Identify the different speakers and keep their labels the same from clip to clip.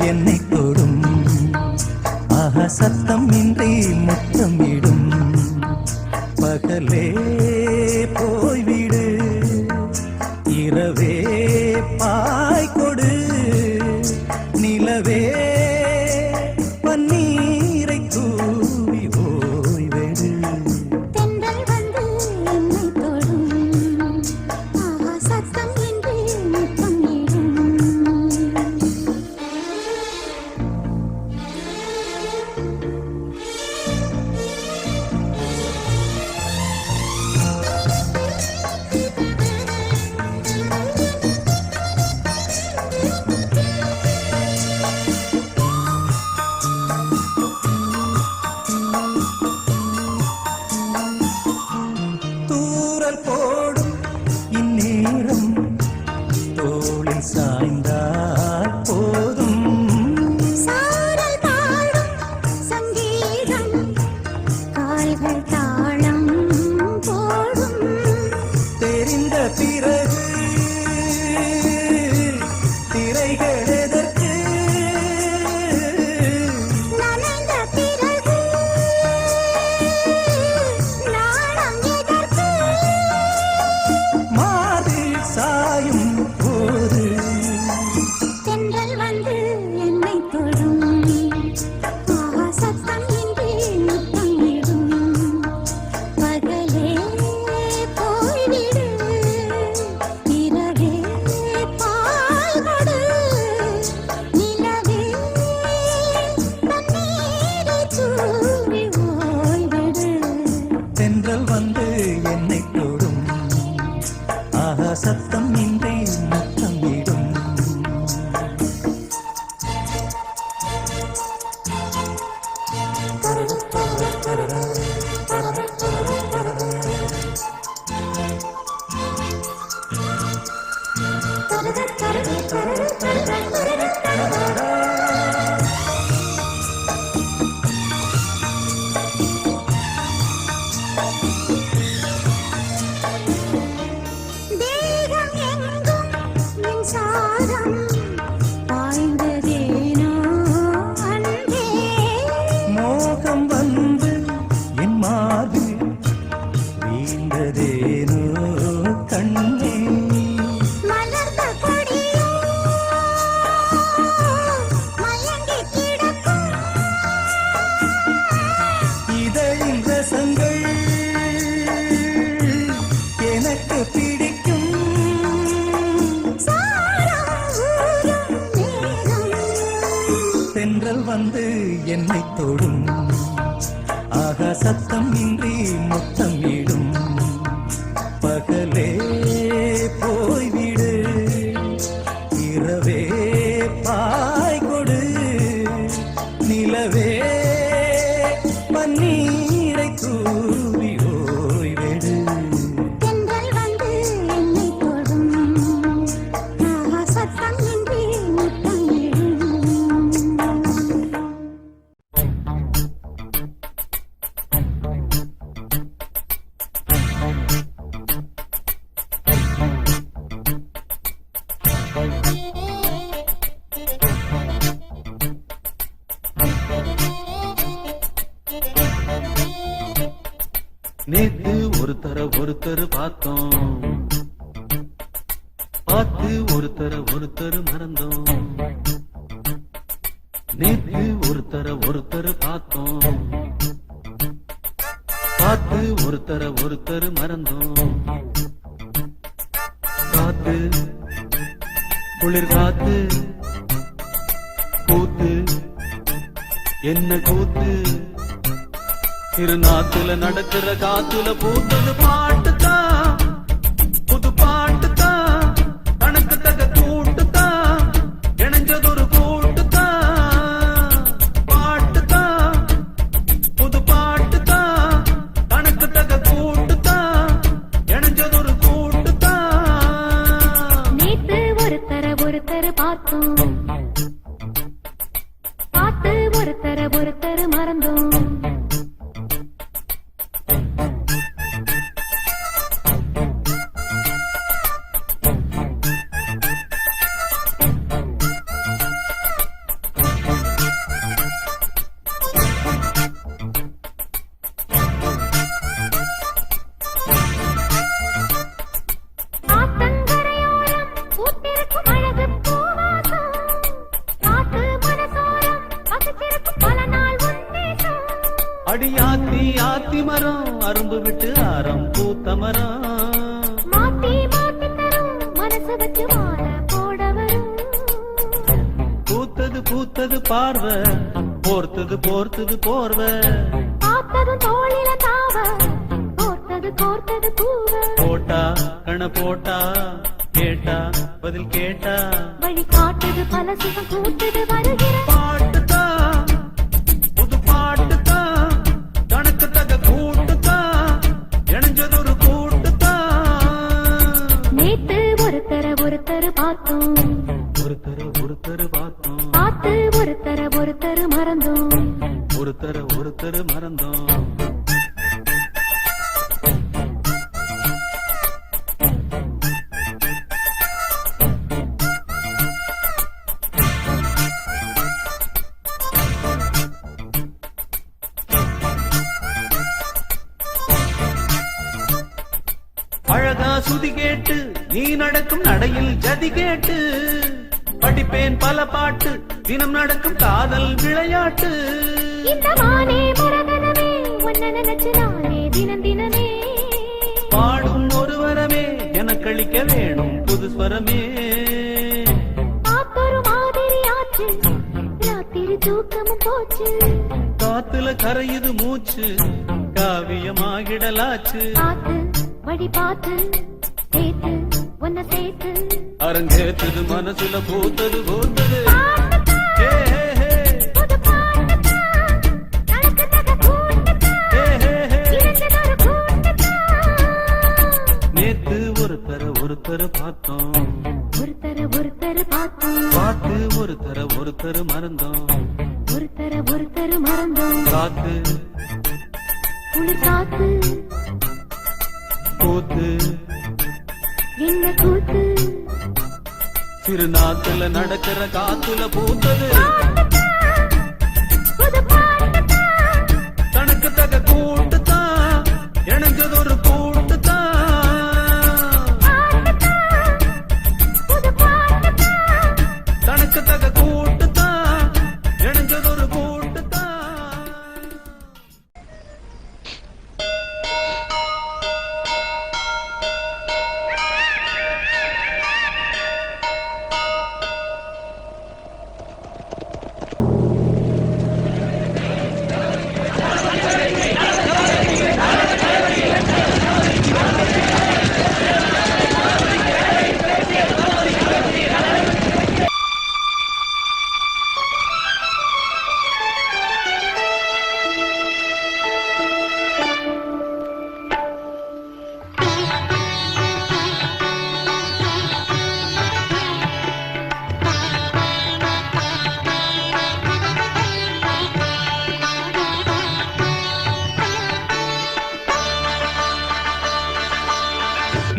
Speaker 1: என்னை தொடும் ஆஹா சத்தம் இன்றி முத்தமிடும் பகலே போய்விடு இரவே பாய் கொடு நிலவே பன்னீரை தூவி ஓய்வெடு
Speaker 2: தென்றல் வந்து என்னை தொடும் ஆஹா சத்தம் இன்றி முத்தமிடும்
Speaker 1: தூரல் போடும் இந்நேரம் தோளில் சாய்ந்தால் போதும்
Speaker 2: சாரல் பாடும் சங்கீதம் கால்கள் தாளம் போடும்
Speaker 1: தெரிந்த பிறகு திரைகள் எதற்கு
Speaker 2: நனைந்த பிறகு நாணம் எதற்கு
Speaker 1: மாதில் சாயும் போது
Speaker 2: தென்றல் வந்து என்னை தொடும் ஆஹா சத்தம் இன்றி முத்தமிடும் பகலே போய்விடு இரவே பால் கொடு நிலவே தண்ணீரை தூவி ஓய்விடு
Speaker 1: தென்றல் வந்து என்னை தொடும் ஆஹா சத்தம் இன்றி முத்தமிடும்
Speaker 2: தேகம் எங்கும் மின்சாரம் பாய்ந்ததேனோ அன்பே
Speaker 1: மோகம் வந்து என் மார்பில் வீழ்ந்ததேனோ கண்ணே
Speaker 2: மலர்ந்த கொடியோ மயங்கி கிடக்கும்
Speaker 1: இதழின் ரசங்கள் எனக்கு பிடிக்கும்
Speaker 2: சாரம் ஊரும் மேகம்
Speaker 1: தென்றல் வந்து என்னை தொடும் ஆகா சத்தம் இன்றி முத்தமிடும் பகலே போய்விடு இரவே பாய் கொடு நிலவே பன்னீரை தூவி ஓய்வெடு
Speaker 2: தென்றல் வந்து என்னை தொடும் ஆஹா சத்தம் இன்றி முத்தமிடும்
Speaker 3: நேத்து ஒருத்தர் பார்த்தோம் பார்த்து ஒருத்தர் மறந்தோம் நேத்து ஒருத்தர் பார்த்தோம் பார்த்து ஒருத்தர் மறந்தோம் காத்து குளிர் காத்து கூத்து என்ன கூத்து திருநாத்துல நடக்கிற காத்துல பூத்தது பாட்டுதான் புது பாட்டுதான் கணக்கு தக கூட்டுதான் இணைஞ்சதொரு கூட்டுதான் பாட்டுதான் புது பாட்டுதான் கணக்கு தக கூட்டுதான் இணைஞ்சதொரு கூட்டுதான்
Speaker 2: நேத்து ஒருத்தர் பார்த்தோம் பார்த்து ஒருத்தர் மறந்தோம்
Speaker 3: அடியாத்தி ஆத்தி மரம் அரும்பு விட்டு ஆரம் பூத்த மரம்
Speaker 2: மாத்தி மாத்தி தரும் மனசு வச்சு மாற போட வரும்
Speaker 3: பூத்தது பூத்தது பார்வை போர்த்தது போர்த்தது போர்வை
Speaker 2: பார்த்ததும் தோளில தாவ கோர்த்தது கோர்த்தது பூவ
Speaker 3: போட்டா கண போட்டா கேட்டா பதில் கேட்டா
Speaker 2: வழி காட்டுது பல சுகம் கூட்டுது வருகிற
Speaker 3: பாட்டுதான் புது பாட்டுதான் தனக்கு தக கூட்டுதான் இணைஞ்சதொரு கூட்டுதான்
Speaker 2: நேத்து ஒருத்தர பார்த்தோம்
Speaker 3: ஒருத்தர் பார்த்தோம்
Speaker 2: பார்த்து ஒருத்தர மறந்தோம்
Speaker 3: ஒருத்தர் மறந்தோம் அழகா சுதி கேட்டு நீ நடக்கும் நடையில் ஜதி கேட்டு படிப்பேன் பல பாட்டு தினம் நடக்கும் காதல் விளையாட்டு
Speaker 2: இந்த மானே மரகதமே உன்ன நினைச்சு நானே தினம் தினமே
Speaker 3: பாடும் ஒரு வரமே எனக்களிக்க வேணும் புது ஸ்வரமே
Speaker 2: ஆத்தொரு மாதிரி ஆச்சு ராத்திரி தூக்கமும் போச்சு
Speaker 3: காத்துல கரையுது மூச்சு காவியமாகிடலாச்சு
Speaker 2: பார்த்து வழி பார்த்து சேர்த்து உன்னை சேர்த்து
Speaker 3: அரங்கேற்றது மனசுல பூத்தது பூத்தது ஹே, ஹே, ஹே.
Speaker 2: புது பாட்டுதான் நடக்குதக கூட்டுதான்
Speaker 3: ஹே, ஹே, ஹே.
Speaker 2: இணைஞ்சதொரு கூட்டுதான்
Speaker 3: நேத்து ஒருத்தர் பார்த்தோம்
Speaker 2: ஒருத்தர பார்த்தோம்
Speaker 3: பார்த்து ஒருத்தர் மறந்தோம்
Speaker 2: ஒருத்தர மறந்தோம்
Speaker 3: காத்து
Speaker 2: குளிர் காத்து
Speaker 3: கூத்து
Speaker 2: என்ன கூத்து
Speaker 3: திருநாத்துல நடக்கிற காத்துல பூத்தது
Speaker 2: புது பாட்டுதான்
Speaker 3: தனக்கு தக கூட்டுதான் இணைஞ்சதொரு கூட்டுதான்
Speaker 2: புது பாட்டுதான்
Speaker 3: தனக்கு தக கூட்டுதான் இணைஞ்சதொரு கூட்டுதான்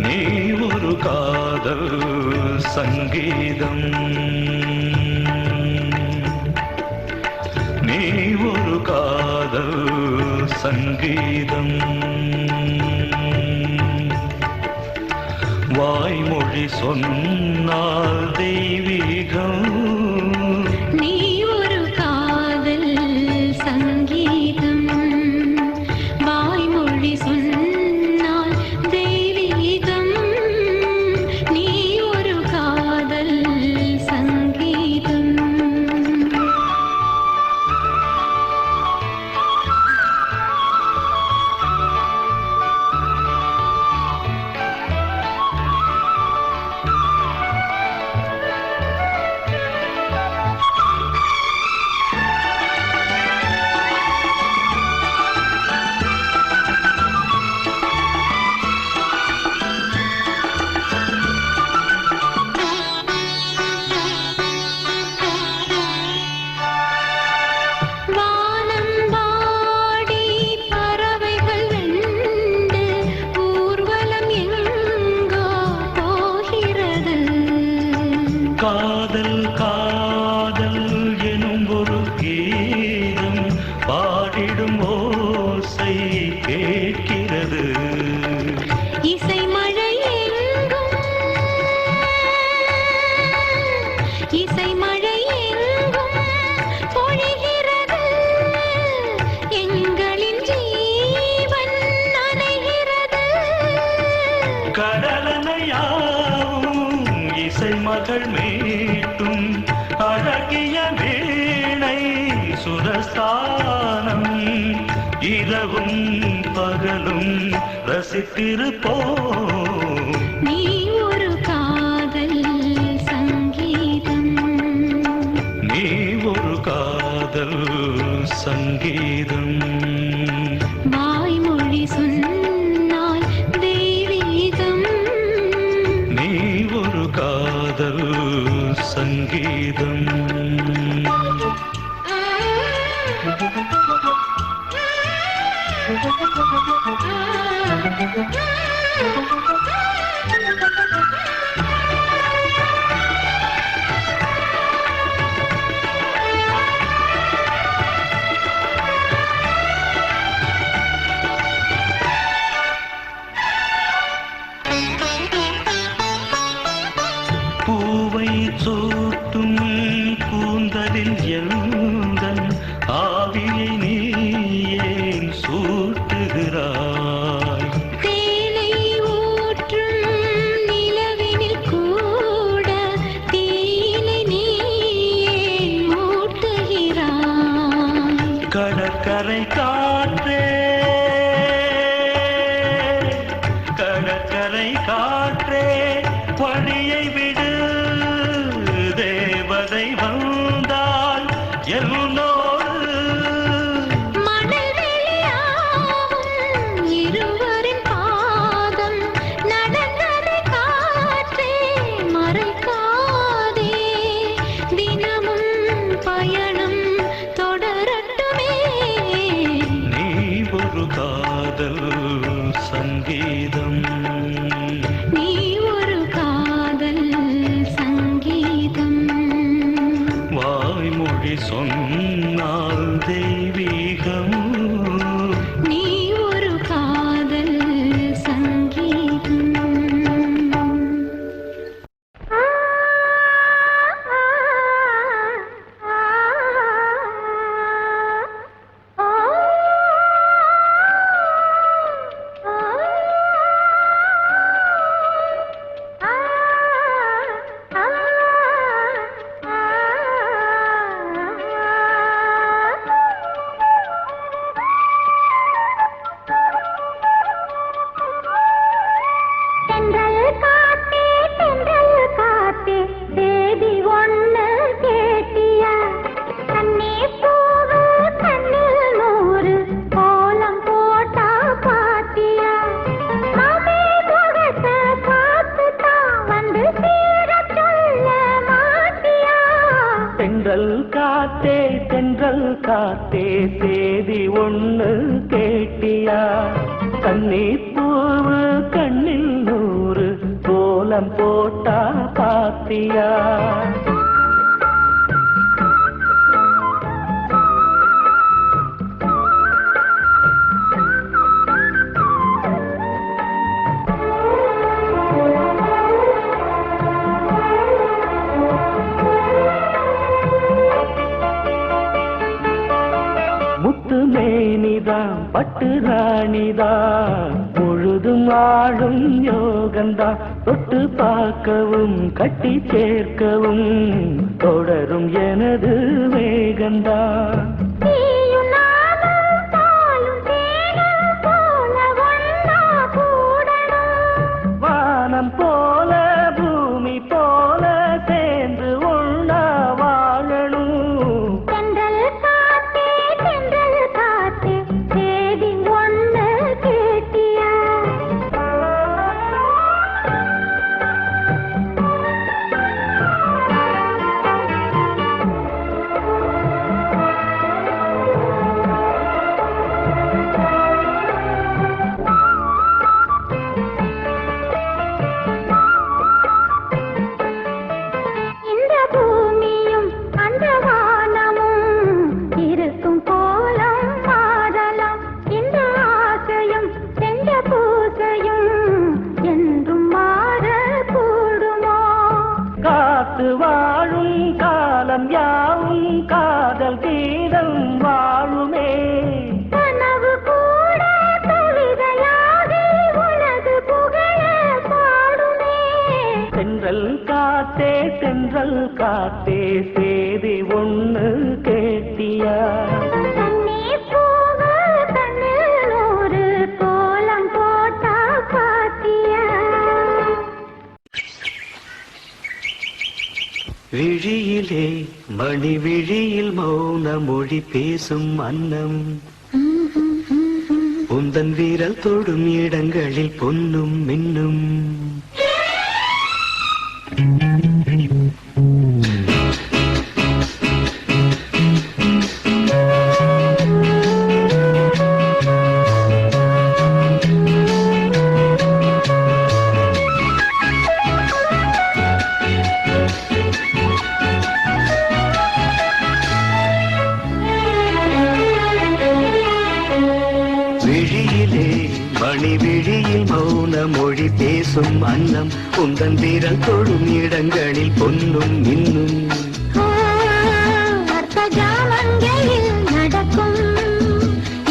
Speaker 1: நீ ஒரு காதல் சங்கீதம் நீ ஒரு காதல் சங்கீதம் வாய்மொழி சொன்னால் தெய்வீகம்
Speaker 2: நீ ஒரு காதல் சங்கீதம் வாய்மொழி சொன்னால் தெய்வீகம் நீ ஒரு காதல் சங்கீதம்
Speaker 1: சுரஸ்தானம் இரவும் பகலும் ரசித்திருப்போம்.
Speaker 2: நீ ஒரு காதல் சங்கீதம்,
Speaker 1: நீ ஒரு காதல் சங்கீதம்.
Speaker 2: வாய்மொழி சொன்னால் தெய்வீகம்,
Speaker 1: நீ ஒரு காதல் சங்கீதம். பூவை சூட்டும் கூந்தலில் எழுந்தன் ஆவியை நீ ஏன் சூட்டுகிறாய்?
Speaker 2: தேனை ஊற்றும் நிலவினில் கூட தீனை நீ ஏன் மூட்டுகிறாய்?
Speaker 1: கடற்கரை காற்றே, கடற்கரை காற்றே வழியை விடு. தேவதை வந்தால் என்னோடு
Speaker 2: மணல் வெளியாகும் இருவரின் பாதம் நடந்ததை காற்றே மறைக்காதே. தினமும் பயணம் தொடரட்டுமே.
Speaker 1: நீ ஒரு காதல் சங்கீதம்.
Speaker 2: நீ ஒரு காதல் சங்கீதம்,
Speaker 1: வாய்மொழி சொன்னால் தெய்வீகம்.
Speaker 2: நீ ஒரு காதல் சங்கீதம். தென்றல் காத்தே தேதி ஒண்ணு கேட்டியா? கண்ணே பூவு கண்ணில் நூறு கோலம் போட்டா பாத்தியா? மாமே முகத்தை பார்த்துதான் வந்து சீர சொல்ல மாட்டியா?
Speaker 1: தென்றல் காத்தே சேதி ஒண்ணு கேட்டியா? கண்ணீர் பூவு கண்ணில் நூறு கோலம் போட்டா பாத்தியா? முத்து மேனிதான் பட்டு ராணிதான் முழுதும் ஆளும் யோகந்தான். தொட்டு பார்க்கவும் கட்டி சேர்க்கவும் தொடரும் எனது வேகந்தான். வானம் போல பூமி போல சேர்ந்து ஒண்ணா வாழணும்.
Speaker 2: தென்றல் காத்தே தேதி ஒண்ணு கேட்டியா? இந்த பூமியும் அந்த வானமும் இருக்கும் கோலம் மாறலாம். இந்த ஆசையும் செஞ்ச பூசையும் என்றும் மாற கூடுமோ?
Speaker 1: காத்து வாழும் காலம் யாவும் காதல் கீதம் வாழுமே.
Speaker 2: கனவு கூட கவிதையாகி உனது புகழ பாடுமே.
Speaker 1: தென்றல் காத்தே சேதி ஒண்ணு கேட்டியா? பாத்தியா?
Speaker 2: தண்ணீர் பூவு கண்ணில் ஒரு கோலம் போட்டா பாத்தியா?
Speaker 1: விழியிலே மணி விழியில் மௌன மொழி பேசும் அன்னம், உந்தன் வீரல் தொடும் இடங்களில் பொன்னும் மின்னும். விழியிலே மணி விழியில் மௌன மொழி பேசும் அன்னம், உந்தன் வீரல் தொடும் இடங்களில் பொன்னும் மின்னும்.
Speaker 2: அர்த்த ஜாமங்களில் நடக்கும்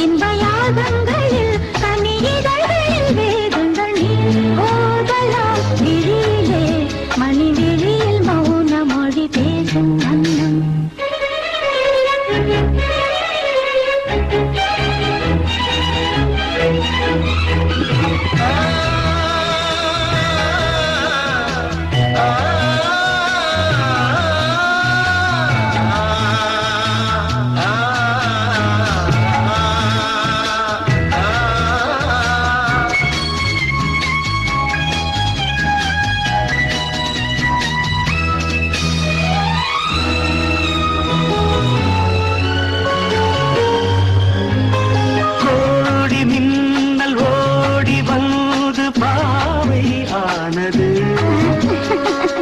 Speaker 2: இன்ப யாகங்களில் கனி இதழ்களில் வேதங்கள் நீ ஓதலாம். விழியிலே மணி விழியில் மௌன மொழி பேசும் அன்னம்.
Speaker 1: கோடி மின்னல் ஓடி வந்து பாவை ஆனது,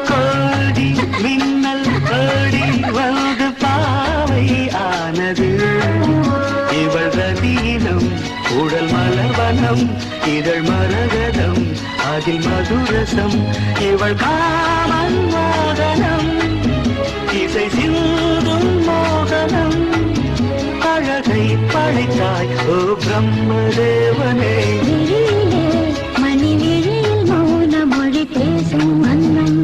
Speaker 1: கோடி மின்னல் ஓடி வந்து பாவை ஆனது. இவள் ரதீனம் உடல் மலர்வனம், இதழ் மரகதம் அதில் மதுரசம். இவள் காமன் மோகனம், இசை சிந்தும் மோகனம். அழகை படைத்தாய் ஓ பிரம்மதேவனே.
Speaker 2: விழியிலே மணி விழியில் மௌன மொழி பேசும் அன்னம்.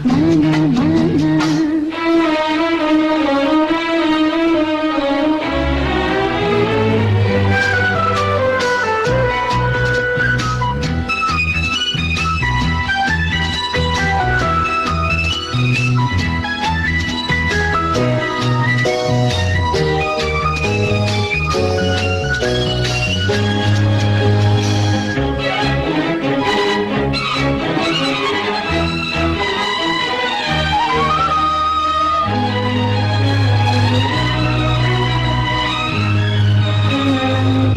Speaker 2: நன நன.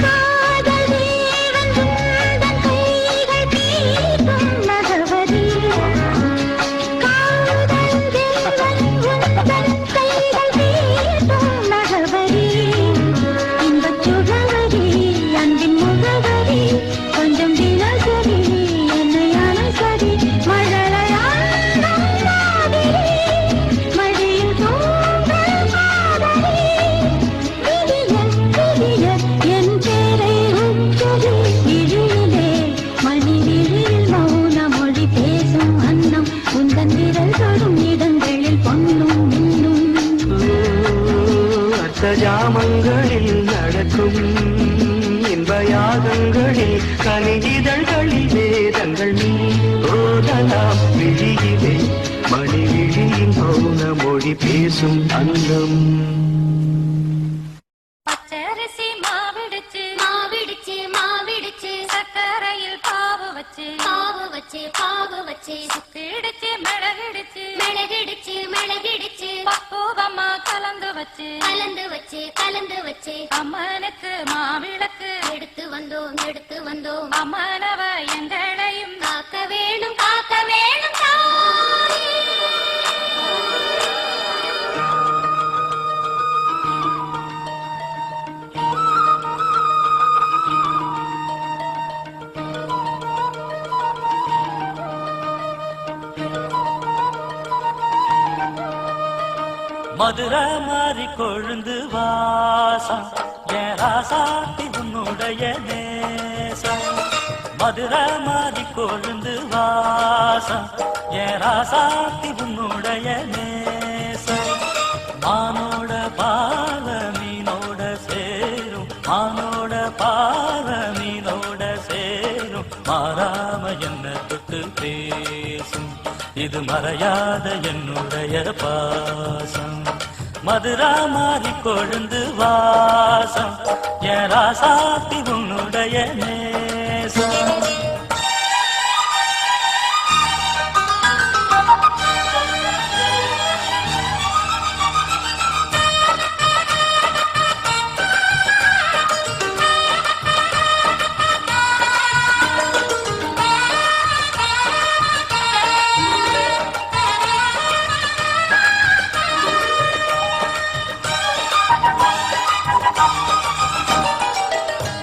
Speaker 2: காதல் தேவன் உந்தன் கைகள் தீட்டும் நகவரி. காதல் தேவன் உந்தன் கைகள் தீட்டும் நகவரி. இன்பச் சுகவரி அன்பின் முகவரி, கொஞ்சம் தினசரி என்னை அனுசரி. மழலையாடும் மாதிரி மடியில் தூங்கும் காதலி. விடிய விடிய என் பேரை உச்சரி. விழியிலே மணி விழியில் மௌன மொழி பேசும் அன்னம், உந்தன் விரல் தொடும் இடங்களில் பொன்னும் மின்னும்.
Speaker 1: அர்த்த ஜாமங்களில் நடக்கும் இன்ப யாகங்களில் கனி இதழ்களில் வேதங்கள் நீ ஓதலாம். விழியிலே மணி விழியின் மௌன மொழி பேசும் அன்னம்.
Speaker 2: பச்சரிசி மாவிடுச்சு மாவிடுச்சு மாவிடுச்சு, சக்கரையில் பாவு வச்சு பாவு வச்சு பாவு வச்சு, சுக்கிடுச்சு மிளகிடுச்சு மிளகிடுச்சு மிளகிடுச்சு, பக்குவமா கலந்து வச்சு கலந்து வச்சு கலந்து வச்சு, அம்மனுக்கு மாவிளக்கு எடுத்து வந்தோம் அம்மனவ எங்களையும் காக்க வேணும் தாயே.
Speaker 1: மதுரை மாறி கொழுந்து வாசம், என் ராசாத்தி உன்னுடைய நேசம். மதுரை மாறி கொழுந்து வாசம், என் ராசாத்தி உன்னுடைய நேசம். மானோ
Speaker 4: மறையாத என்னுடைய பாசம் மதுரா மாறி கொழுந்து வாசம் என் ராசாத்தி உன்னுடைய நேசம்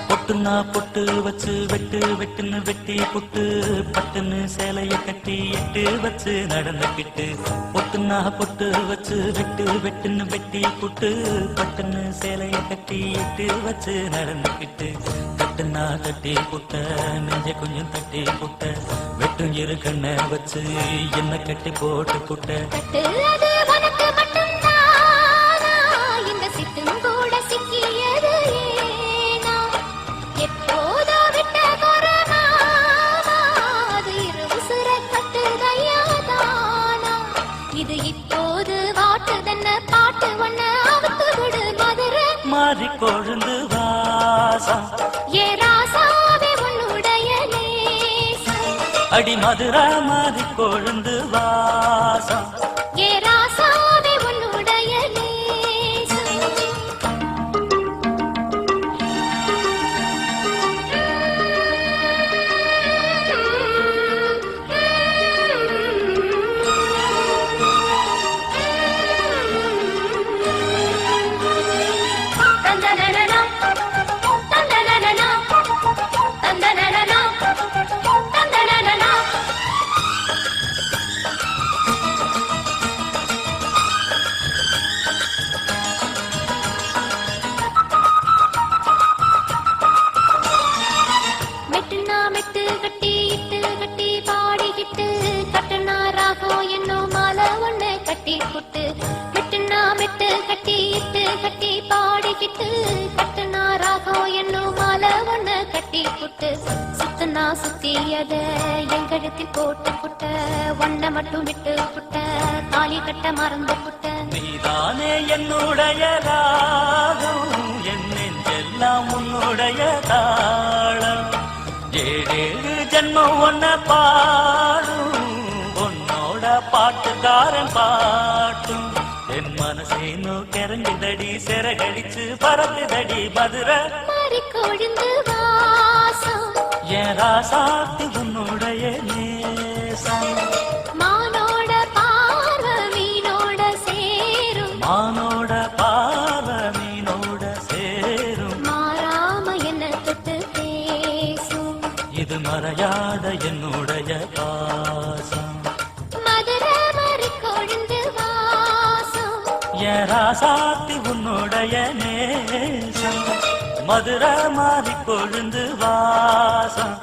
Speaker 4: பொட்டுனா பொட்டு வச்சு வெட்டு வெட்டுன்னு வெட்டி புட்டு பட்டுன்னு சேலைய கட்டி எட்டு வச்சு நடந்துக்கிட்டு பொட்டுனா பொட்டு வச்சு வெட்டு வெட்டுன்னு வெட்டி புட்டு பட்டுன்னு சேலைய கட்டி எட்டு வச்சு நடந்துக்கிட்டு கட்டுனா கட்டி புட்ட நெஞ்ச கொஞ்சம் தட்டி புட்ட வெட்டும் இரு கண்ண வச்சு என்ன கட்டி போட்டு புட்ட
Speaker 2: கட்டு அது உனக்கு மட்டும்தானா? இந்த சிட்டும் கூட சிக்கியது ஏனா? எப்போதோ விட்ட கொரோனா, அது இரு உசுர கட்டுதையா தானா? இது இப்போது வாட்டுதன்ன பாட்டு ஒண்ணு அவுத்து விடு மதுரை
Speaker 4: மாறி கொழுந்து வாசம்
Speaker 2: ஏ ராசாவே உன்னுடைய நேசம்
Speaker 4: அடி மதுரா மாறி கொழுந்து வாசம்
Speaker 2: ஏ ராசாவே உன்னுடைய நேசம் தந்தனனனா தந்தனனனா தந்தனனனா தந்தனனனா மெட்டுனா மெட்டு கட்டி இட்டு கட்டி பாடிக்கிட்டு கட்டுனா ராகம் என்னும் மாலை ஒண்ணு கட்டி புட்டு மெட்டுனா மெட்டு கட்டி இட்டு கட்டி பாடிக்கிட்டு கட்டுனா ராகம் என்னும் மாலை ஒண்ணு கட்டி புட்டு சுத்துனா சுத்தி அத எங்கழுத்தில் போட்டு புட்ட ஒன்ன மட்டும் விட்டு புட்ட தாலி கட்ட மறந்து புட்ட
Speaker 4: நீதானே என்னுடைய ராகம் என் நெஞ்செல்லாம் உன்னுடைய தாளம் ஏழேழு ஜன்மம் ஒன்ன பாடும் உன்னோட பாட்டுக்காரன் பாட்டும் என் மனசேனோ கிறங்குதடி சிறகடிச்சு பறக்குதடி மதுரை
Speaker 2: மாறி கொழுந்து வாசம்
Speaker 4: என் ராசாத்தி உன்னுடைய நேசம்
Speaker 2: மானோட பார்வை மீனோட சேரும்
Speaker 4: மானோட பார்வ மீனோட சேரும்
Speaker 2: மாறாம என்ன தொட்டு பேசும்
Speaker 4: இது மறையாத என்னுடைய பாசம்
Speaker 2: மதுரை மாறி கொழுந்து வாசம்
Speaker 4: என் ராசாத்தி உன்னுடைய நேசம் மதுரை மாறி கொழுந்து வாசம்